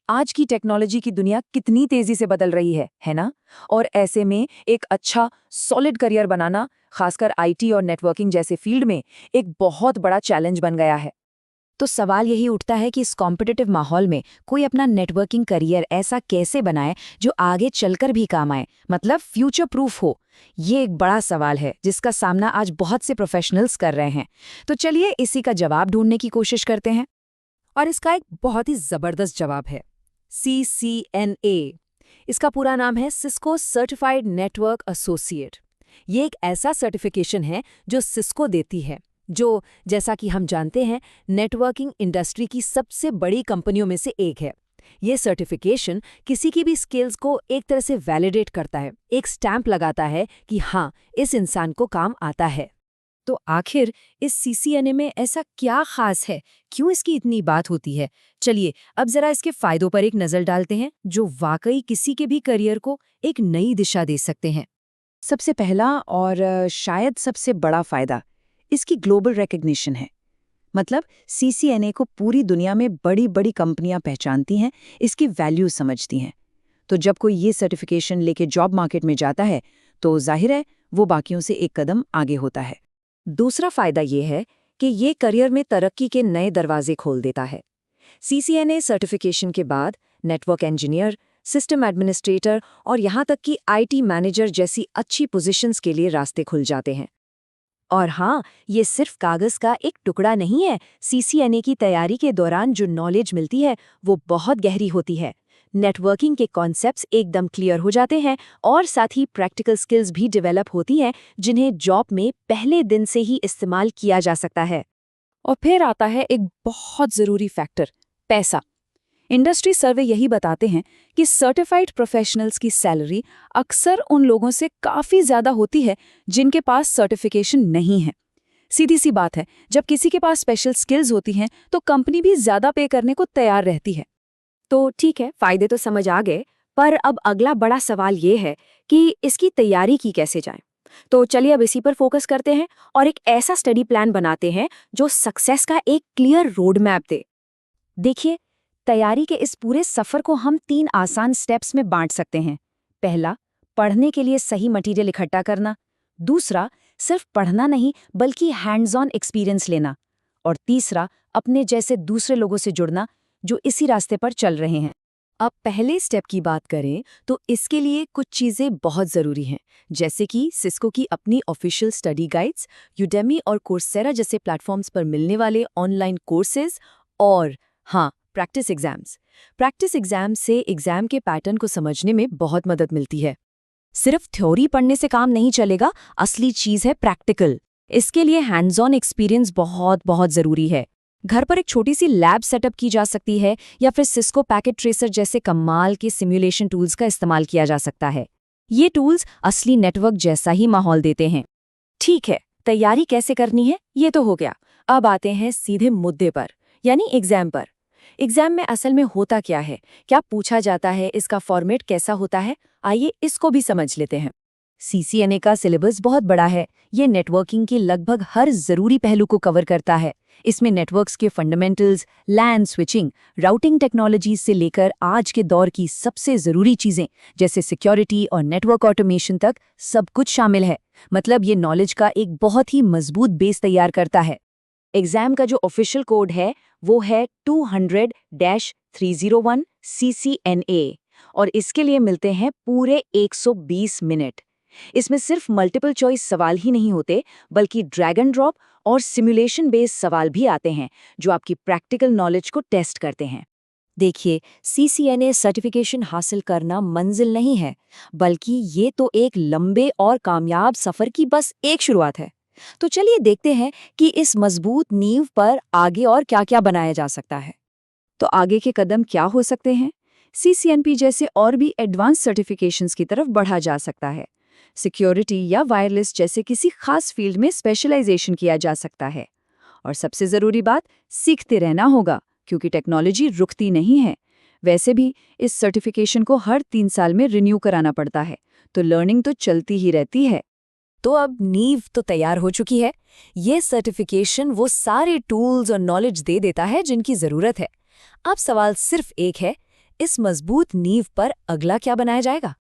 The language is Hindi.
आज की टेक्नोलॉजी की दुनिया कितनी तेजी से बदल रही है ना? और ऐसे में एक अच्छा सॉलिड करियर बनाना, खासकर आईटी और नेटवर्किंग जैसे फील्ड में, एक बहुत बड़ा चैलेंज बन गया है। तो सवाल यही उठता है कि इस कॉम्पिटिटिव माहौल में कोई अपना नेटवर्किंग करियर ऐसा कैसे बनाए जो आगे चलकर भी काम आए, मतलब फ्यूचर प्रूफ हो। ये एक बड़ा सवाल है जिसका सामना आज बहुत से प्रोफेशनल्स कर रहे हैं। तो चलिए इसी का जवाब ढूंढने की कोशिश करते हैं। और इसका एक बहुत ही जबरदस्त जवाब है CCNA। इसका पूरा नाम है सिस्को सर्टिफाइड नेटवर्क एसोसिएट। ये एक ऐसा सर्टिफिकेशन है जो सिस्को देती है, जो जैसा कि हम जानते हैं नेटवर्किंग इंडस्ट्री की सबसे बड़ी कंपनियों में से एक है। ये सर्टिफिकेशन किसी की भी स्किल्स को एक तरह से वैलिडेट करता है, एक स्टैंप लगाता है कि हाँ, इस इंसान को काम आता है। तो आखिर इस CCNA में ऐसा क्या खास है, क्यों इसकी इतनी बात होती है? चलिए अब जरा इसके फायदों पर एक नजर डालते हैं जो वाकई किसी के भी करियर को एक नई दिशा दे सकते हैं। सबसे पहला और शायद सबसे बड़ा फायदा इसकी ग्लोबल रिकग्निशन है। मतलब CCNA को पूरी दुनिया में बड़ी बड़ी कंपनियां पहचानती हैं, इसकी वैल्यू समझती हैं। तो जब कोई ये सर्टिफिकेशन लेके जॉब मार्केट में जाता है तो जाहिर है वो बाकियों से एक कदम आगे होता है। दूसरा फायदा ये है कि ये करियर में तरक्की के नए दरवाजे खोल देता है। CCNA सर्टिफिकेशन के बाद नेटवर्क इंजीनियर, सिस्टम एडमिनिस्ट्रेटर और यहाँ तक कि IT मैनेजर जैसी अच्छी पोजीशंस के लिए रास्ते खुल जाते हैं। और हाँ, ये सिर्फ कागज का एक टुकड़ा नहीं है। CCNA की तैयारी के दौरान जो नॉलेज मिलती है वो बहुत गहरी होती है। नेटवर्किंग के कॉन्सेप्ट्स एकदम क्लियर हो जाते हैं और साथ ही प्रैक्टिकल स्किल्स भी डेवलप होती हैं जिन्हें जॉब में पहले दिन से ही इस्तेमाल किया जा सकता है। और फिर आता है एक बहुत ज़रूरी फैक्टर, पैसा। इंडस्ट्री सर्वे यही बताते हैं कि सर्टिफाइड प्रोफेशनल्स की सैलरी अक्सर उन लोगों से काफ़ी ज़्यादा होती है जिनके पास सर्टिफिकेशन नहीं है। सीधी सी बात है, जब किसी के पास स्पेशल स्किल्स होती हैं तो कंपनी भी ज़्यादा पे करने को तैयार रहती है। तो ठीक है, फायदे तो समझ आ गए, पर अब अगला बड़ा सवाल ये है कि इसकी तैयारी की कैसे जाए। तो चलिए अब इसी पर फोकस करते हैं और एक ऐसा स्टडी प्लान बनाते हैं जो सक्सेस का एक क्लियर रोड मैप दे। देखिए, तैयारी के इस पूरे सफर को हम 3 आसान स्टेप्स में बांट सकते हैं। पहला, पढ़ने के लिए सही मटेरियल इकट्ठा करना। दूसरा, सिर्फ पढ़ना नहीं बल्कि हैंड्स ऑन एक्सपीरियंस लेना। और तीसरा, अपने जैसे दूसरे लोगों से जुड़ना जो इसी रास्ते पर चल रहे हैं। अब पहले स्टेप की बात करें तो इसके लिए कुछ चीज़ें बहुत ज़रूरी हैं, जैसे कि सिस्को की अपनी ऑफिशियल स्टडी गाइड्स, यूडेमी और कोर्सेरा जैसे प्लेटफॉर्म्स पर मिलने वाले ऑनलाइन कोर्सेज, और हाँ, प्रैक्टिस एग्जाम्स। प्रैक्टिस एग्जाम से एग्जाम के पैटर्न को समझने में बहुत मदद मिलती है। सिर्फ थ्योरी पढ़ने से काम नहीं चलेगा, असली चीज़ है प्रैक्टिकल। इसके लिए हैंड्स ऑन एक्सपीरियंस बहुत बहुत ज़रूरी है। घर पर एक छोटी सी लैब सेटअप की जा सकती है या फिर सिस्को पैकेट ट्रेसर जैसे कमाल के सिमुलेशन टूल्स का इस्तेमाल किया जा सकता है। ये टूल्स असली नेटवर्क जैसा ही माहौल देते हैं। ठीक है, तैयारी कैसे करनी है ये तो हो गया। अब आते हैं सीधे मुद्दे पर, यानी एग्जाम पर। एग्जाम में असल में होता क्या है, क्या पूछा जाता है, इसका फॉर्मेट कैसा होता है, आइए इसको भी समझ लेते हैं। CCNA का सिलेबस बहुत बड़ा है। ये नेटवर्किंग के लगभग हर जरूरी पहलू को कवर करता है। इसमें नेटवर्क्स के फंडामेंटल्स, लैन स्विचिंग, राउटिंग टेक्नोलॉजीज से लेकर आज के दौर की सबसे जरूरी चीजें जैसे सिक्योरिटी और नेटवर्क ऑटोमेशन तक सब कुछ शामिल है। मतलब ये नॉलेज का एक बहुत ही मजबूत बेस तैयार करता है। एग्जाम का जो ऑफिशियल कोड है वो है 200-301 CCNA और इसके लिए मिलते हैं पूरे 120 मिनट। इसमें सिर्फ मल्टीपल चॉइस सवाल ही नहीं होते, बल्कि ड्रैग एंड ड्रॉप और सिमुलेशन बेस्ड सवाल भी आते हैं जो आपकी प्रैक्टिकल नॉलेज को टेस्ट करते हैं। देखिए, CCNA सर्टिफिकेशन हासिल करना मंजिल नहीं है, बल्कि ये तो एक लंबे और कामयाब सफर की बस एक शुरुआत है। तो चलिए देखते हैं कि इस मजबूत नींव पर आगे और क्या-क्या बनाया जा सकता है। तो आगे के कदम क्या हो सकते हैं? CCNP जैसे और भी एडवांस सर्टिफिकेशंस की तरफ बढ़ा जा सकता है। सिक्योरिटी या वायरलेस जैसे किसी खास फील्ड में स्पेशलाइजेशन किया जा सकता है। और सबसे ज़रूरी बात, सीखते रहना होगा क्योंकि टेक्नोलॉजी रुकती नहीं है। वैसे भी इस सर्टिफिकेशन को हर 3 साल में रिन्यू कराना पड़ता है, तो लर्निंग तो चलती ही रहती है। तो अब नींव तो तैयार हो चुकी है। ये सर्टिफिकेशन वो सारे टूल्स और नॉलेज दे देता है जिनकी ज़रूरत है। अब सवाल सिर्फ एक है, इस मजबूत नींव पर अगला क्या बनाया जाएगा?